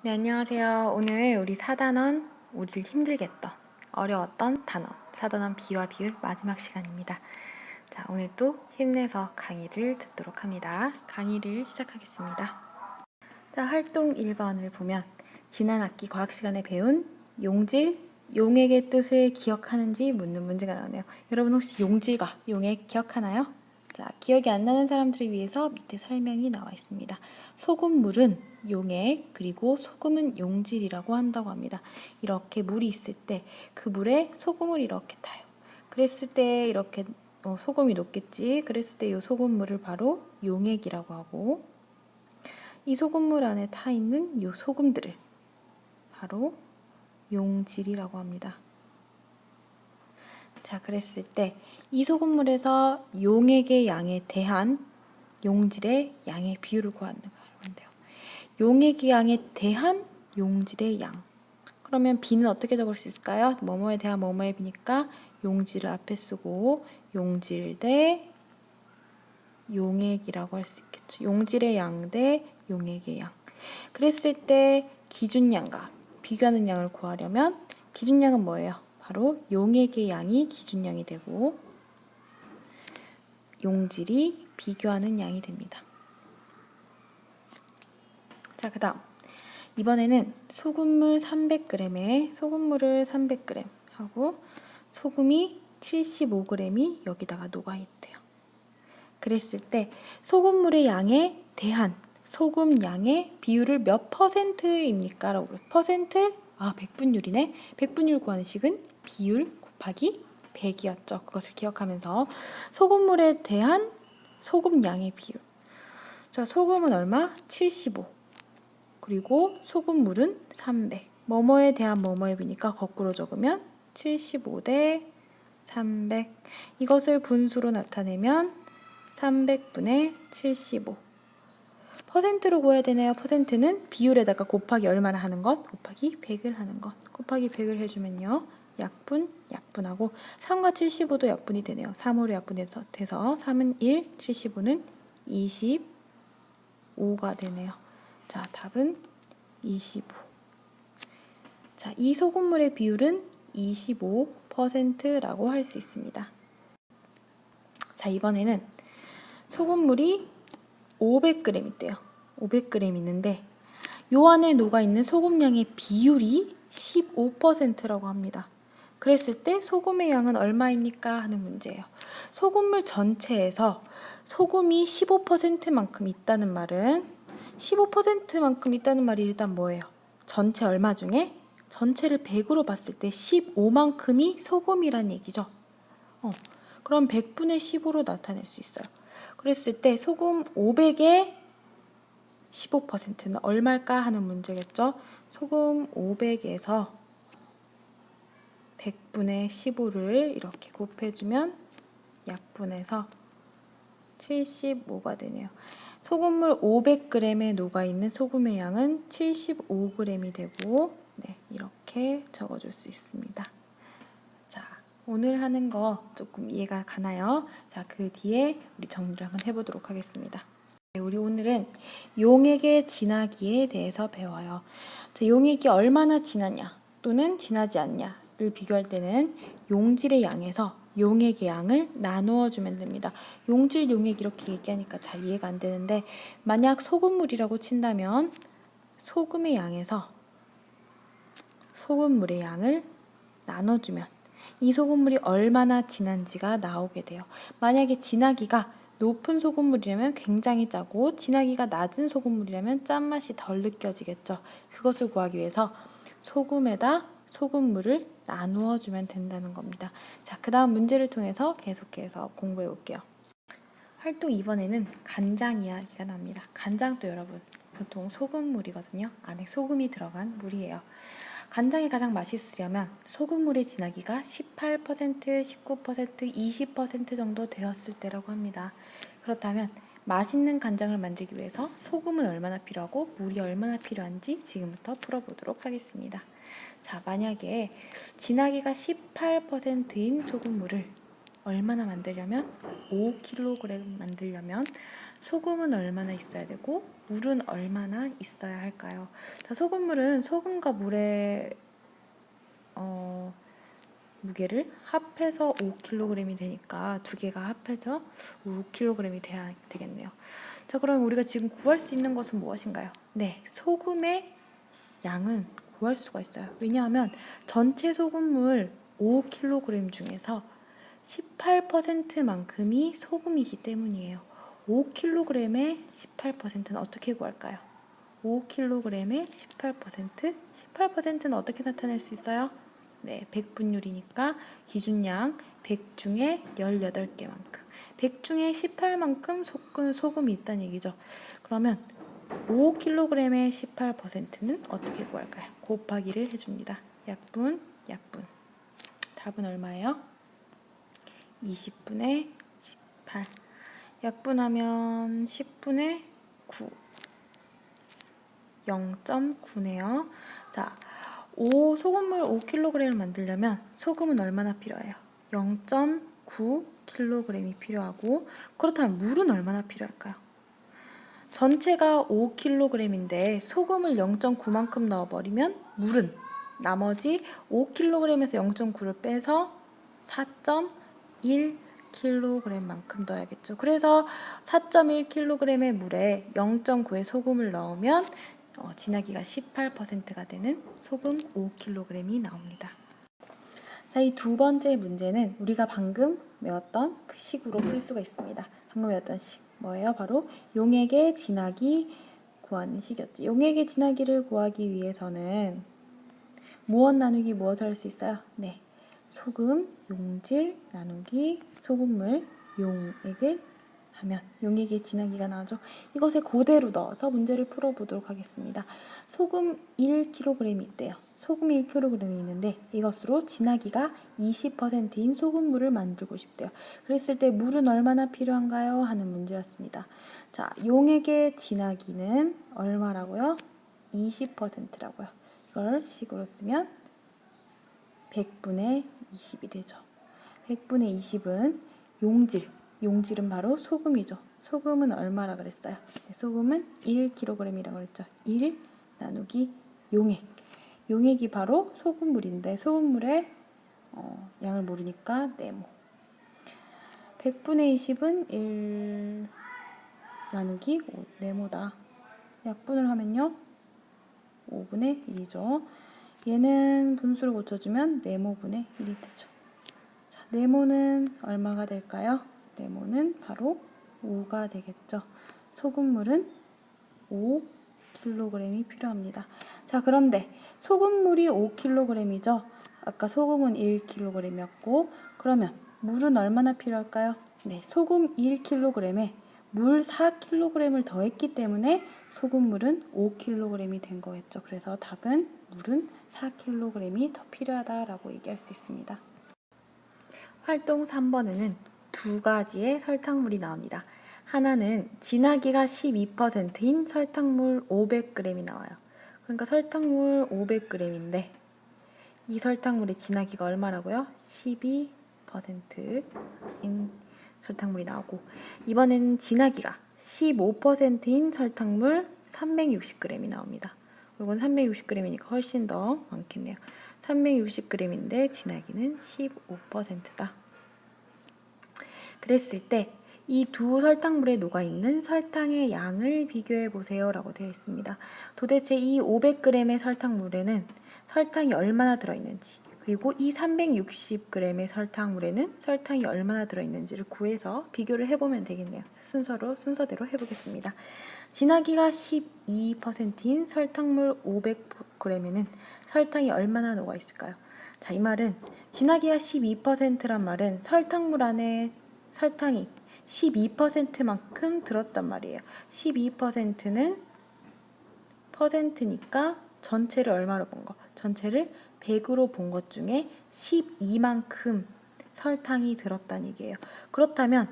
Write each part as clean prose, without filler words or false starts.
네, 안녕하세요. 오늘 우리 4단원 우리를 힘들게 했던 어려웠던 단원 4단원 비와 비율 마지막 시간입니다. 자, 오늘 또 힘내서 강의를 듣도록 합니다. 강의를 시작하겠습니다. 자, 활동 1번을 보면 지난 학기 과학 시간에 배운 용질, 용액의 뜻을 기억하는지 묻는 문제가 나오네요. 여러분 혹시 용질과 용액 기억하나요? 자, 기억이 안 나는 사람들을 위해서 밑에 설명이 나와 있습니다. 소금물은 용액, 그리고 소금은 용질이라고 한다고 합니다. 이렇게 물이 있을 때 그 물에 소금을 이렇게 타요. 그랬을 때 이렇게 소금이 녹겠지. 그랬을 때 이 소금물을 바로 용액이라고 하고, 이 소금물 안에 타 있는 이 소금들을 바로 용질이라고 합니다. 자, 그랬을 때 이 소금물에서 용액의 양에 대한 용질의 양의 비율을 구하는 건데요. 용액의 양에 대한 용질의 양. 그러면 B는 어떻게 적을 수 있을까요? 뭐뭐에 대한 뭐뭐의 B니까 용질을 앞에 쓰고 용질 대 용액이라고 할 수 있겠죠. 용질의 양 대 용액의 양. 그랬을 때 기준량과 비교하는 양을 구하려면 기준량은 뭐예요? 바로 용액의 양이 기준량이 되고 용질이 비교하는 양이 됩니다. 자, 그 다음 이번에는 소금물 300g에 소금물을 300g 하고 소금이 75g이 여기다가 녹아있대요. 그랬을 때 소금물의 양에 대한 소금 양의 비율을 몇 %입니까? 라고 그래요. 퍼센트? 100분율이네. 100분율 구하는 식은 비율 곱하기 100이었죠. 그것을 기억하면서 소금물에 대한 소금 양의 비율. 자, 소금은 얼마? 75. 그리고 소금물은 300. 뭐뭐에 대한 뭐뭐의 비니까 거꾸로 적으면 75 대 300. 이것을 분수로 나타내면 300분의 75. 퍼센트로 구해야 되네요. 퍼센트는 비율에다가 곱하기 얼마나 하는 것? 곱하기 100을 하는 것. 곱하기 100을 해주면요. 약분, 약분하고 3과 75도 약분이 되네요. 3으로 약분해서 돼서 3은 1, 75는 25가 되네요. 자, 답은 25. 자, 이 소금물의 비율은 25%라고 할 수 있습니다. 자, 이번에는 소금물이 500g 있대요. 500g 있는데 요 안에 녹아있는 소금량의 비율이 15%라고 합니다. 그랬을 때 소금의 양은 얼마입니까? 하는 문제예요. 소금물 전체에서 소금이 15%만큼 있다는 말은 15%만큼 있다는 말이 일단 뭐예요? 전체 얼마 중에? 전체를 100으로 봤을 때 15만큼이 소금이란 얘기죠. 그럼 100분의 15로 나타낼 수 있어요. 그랬을 때 소금 500의 15%는 얼마일까 하는 문제겠죠. 소금 500에서 100분의 15를 이렇게 곱해주면 약분해서 75가 되네요. 소금물 500g에 녹아있는 소금의 양은 75g이 되고 이렇게 적어줄 수 있습니다. 자, 오늘 하는 거 조금 이해가 가나요? 자, 그 뒤에 우리 정리를 한번 해보도록 하겠습니다. 우리 오늘은 용액의 진하기에 대해서 배워요. 자, 용액이 얼마나 진하냐 또는 진하지 않냐를 비교할 때는 용질의 양에서 용액의 양을 나누어 주면 됩니다. 용질, 용액 이렇게 얘기하니까 잘 이해가 안 되는데 만약 소금물이라고 친다면 소금의 양에서 소금물의 양을 나눠주면 이 소금물이 얼마나 진한지가 나오게 돼요. 만약에 진하기가 높은 소금물이라면 굉장히 짜고 진하기가 낮은 소금물이라면 짠맛이 덜 느껴지겠죠. 그것을 구하기 위해서 소금에다 소금물을 나누어 주면 된다는 겁니다. 자, 그 다음 문제를 통해서 계속해서 공부해 볼게요. 활동 2번에는 간장 이야기가 납니다. 간장도 여러분 보통 소금물이거든요. 안에 소금이 들어간 물이에요. 간장이 가장 맛있으려면 소금물의 진하기가 18%, 19%, 20% 정도 되었을 때라고 합니다. 그렇다면 맛있는 간장을 만들기 위해서 소금은 얼마나 필요하고 물이 얼마나 필요한지 지금부터 풀어보도록 하겠습니다. 자, 만약에 진하기가 18%인 소금물을 얼마나 만들려면 5kg 만들려면 소금은 얼마나 있어야 되고 물은 얼마나 있어야 할까요? 자, 소금물은 소금과 물의 무게를 합해서 5kg이 되니까 두 개가 합해서 5kg이 돼야 되겠네요. 자, 그럼 우리가 지금 구할 수 있는 것은 무엇인가요? 네, 소금의 양은 구할 수가 있어요. 왜냐하면 전체 소금물 5kg 중에서 18%만큼이 소금이기 때문이에요. 5kg의 18%는 어떻게 구할까요? 5kg의 18%? 18%는 어떻게 나타낼 수 있어요? 네, 100분율이니까 기준량 100 중에 18개만큼. 100 중에 18만큼 소금이 있다는 얘기죠. 그러면 5kg의 18%는 어떻게 구할까요? 곱하기를 해줍니다. 약분. 답은 얼마예요? 20분의 18. 약분하면 10분의 9. 0.9네요. 자, 소금물 5kg을 만들려면 소금은 얼마나 필요해요? 0.9kg이 필요하고, 그렇다면 물은 얼마나 필요할까요? 전체가 5kg인데 소금을 0.9만큼 넣어버리면 물은 나머지 5kg에서 0.9를 빼서 4.1kg만큼 넣어야겠죠. 그래서 4.1kg의 물에 0.9의 소금을 넣으면 진하기가 18%가 되는 소금 5kg이 나옵니다. 자, 이 두 번째 문제는 우리가 방금 외웠던 그 식으로 풀 수가 있습니다. 방금 외웠던 식 뭐예요? 바로 용액의 진하기 구하는 식이었죠. 용액의 진하기를 구하기 위해서는 무엇 나누기 무엇을 할 수 있어요? 네, 소금, 용질 나누기 소금물, 용액을 하면 용액의 진하기가 나오죠. 이것에 그대로 넣어서 문제를 풀어보도록 하겠습니다. 소금 1kg이 있대요. 소금 1kg이 있는데 이것으로 진하기가 20%인 소금물을 만들고 싶대요. 그랬을 때 물은 얼마나 필요한가요? 하는 문제였습니다. 자, 용액의 진하기는 얼마라고요? 20%라고요. 이걸 식으로 쓰면 100분의 20이 되죠. 100분의 20은 용질은 바로 소금이죠. 소금은 얼마라 그랬어요? 네, 소금은 1kg이라고 그랬죠. 1 나누기 용액. 용액이 바로 소금물인데 소금물의 양을 모르니까 네모. 100분의 20은 1 나누기 5, 네모다. 약분을 하면요. 5분의 1이죠. 얘는 분수를 고쳐주면 네모분의 1이 되죠. 자, 네모는 얼마가 될까요? 네모는 바로 5가 되겠죠. 소금물은 5kg이 필요합니다. 자, 그런데 소금물이 5kg이죠. 아까 소금은 1kg이었고, 그러면 물은 얼마나 필요할까요? 네, 소금 1kg에 물 4kg을 더했기 때문에 소금물은 5kg이 된 거겠죠. 그래서 답은 물은 4kg이 더 필요하다라고 얘기할 수 있습니다. 활동 3번에는 두 가지의 설탕물이 나옵니다. 하나는 진하기가 12%인 설탕물 500g이 나와요. 그러니까 설탕물 500g인데 이 설탕물의 진하기가 얼마라고요? 12%인 설탕물이 나오고, 이번에는 진하기가 15%인 설탕물 360g이 나옵니다. 이건 360g이니까 훨씬 더 많겠네요. 360g인데 진하기는 15%다. 그랬을 때 이 두 설탕물에 녹아있는 설탕의 양을 비교해 보세요 라고 되어 있습니다. 도대체 이 500g의 설탕물에는 설탕이 얼마나 들어있는지, 그리고 이 360g의 설탕물에는 설탕이 얼마나 들어있는지를 구해서 비교를 해보면 되겠네요. 순서대로 해보겠습니다. 진하기가 12%인 설탕물 500g에는 설탕이 얼마나 녹아있을까요? 자, 이 말은 진하기가 12%란 말은 설탕물 안에 설탕이 12%만큼 들었단 말이에요. 12%는 퍼센트니까 전체를 얼마로 본 거? 전체를 100으로 본 것 중에 12만큼 설탕이 들었다는 얘기예요. 그렇다면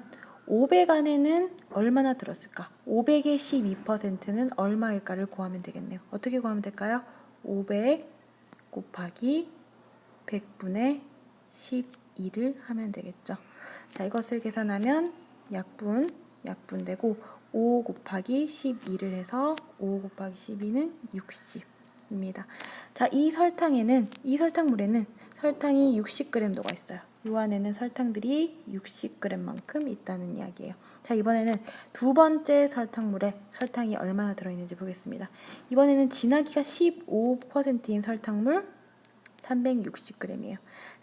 500 안에는 얼마나 들었을까? 500의 12%는 얼마일까를 구하면 되겠네요. 어떻게 구하면 될까요? 500 곱하기 100분의 12를 하면 되겠죠. 자, 이것을 계산하면 약분되고 5 곱하기 12를 해서 5 곱하기 12는 60입니다. 자, 이 설탕물에는 설탕이 60g 녹아 있어요. 이 안에는 설탕들이 60g만큼 있다는 이야기예요. 자, 이번에는 두 번째 설탕물에 설탕이 얼마나 들어있는지 보겠습니다. 이번에는 진하기가 15%인 설탕물 360g이에요.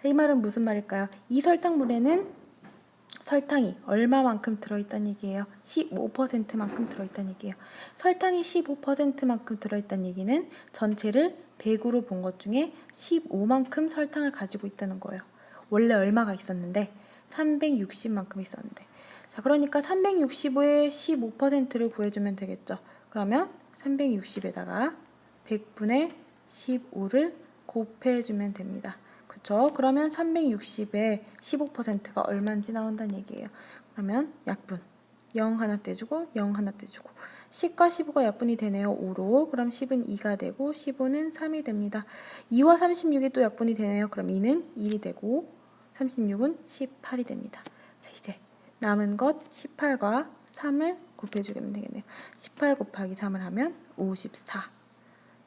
이 말은 무슨 말일까요? 이 설탕물에는 설탕이 얼마만큼 들어있다는 얘기예요? 15%만큼 들어있다는 얘기예요. 설탕이 15%만큼 들어있다는 얘기는 전체를 100으로 본 것 중에 15만큼 설탕을 가지고 있다는 거예요. 원래 얼마가 있었는데 360만큼 있었는데. 자, 그러니까 365에 15%를 구해주면 되겠죠. 그러면 360에다가 100분의 15를 곱해주면 됩니다. 그쵸? 그러면 360에 15%가 얼마인지 나온다는 얘기예요. 그러면 약분 0 하나 떼주고 0 하나 떼주고 10과 15가 약분이 되네요. 5로. 그럼 10은 2가 되고 15는 3이 됩니다. 2와 36이 또 약분이 되네요. 그럼 2는 1이 되고 36은 18이 됩니다. 자, 이제 남은 것 18과 3을 곱해주면 되겠네요. 18 곱하기 3을 하면 54.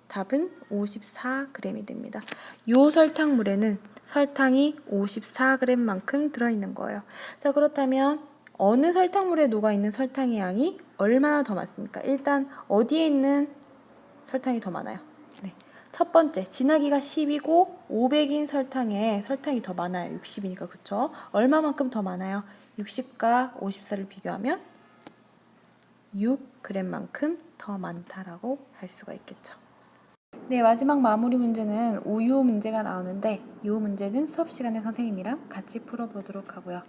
답은 54g이 됩니다. 요 설탕물에는 설탕이 54g만큼 들어있는 거예요. 자, 그렇다면 어느 설탕물에 녹아있는 설탕의 양이 얼마나 더 많습니까? 일단 어디에 있는 설탕이 더 많아요? 네. 첫 번째, 진하기가 10이고 500인 설탕에 설탕이 더 많아요. 60이니까, 그쵸? 얼마만큼 더 많아요? 60과 54를 비교하면 6g만큼 더 많다라고 할 수가 있겠죠. 네, 마지막 마무리 문제는 우유 문제가 나오는데 이 문제는 수업 시간에 선생님이랑 같이 풀어보도록 하고요.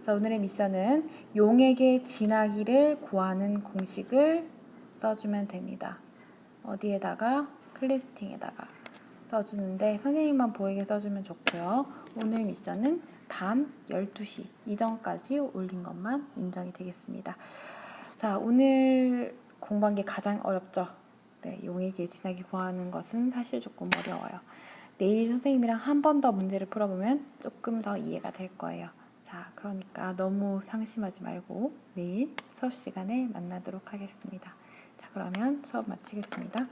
자, 오늘의 미션은 용액의 진하기를 구하는 공식을 써주면 됩니다. 어디에다가? 클리스팅에다가 써주는데 선생님만 보이게 써주면 좋고요. 오늘 미션은 밤 12시 이전까지 올린 것만 인정이 되겠습니다. 자, 오늘 공부한 게 가장 어렵죠? 네, 용액의 진하기 구하는 것은 사실 조금 어려워요. 내일 선생님이랑 한 번 더 문제를 풀어보면 조금 더 이해가 될 거예요. 자, 그러니까 너무 상심하지 말고 내일 수업 시간에 만나도록 하겠습니다. 자, 그러면 수업 마치겠습니다.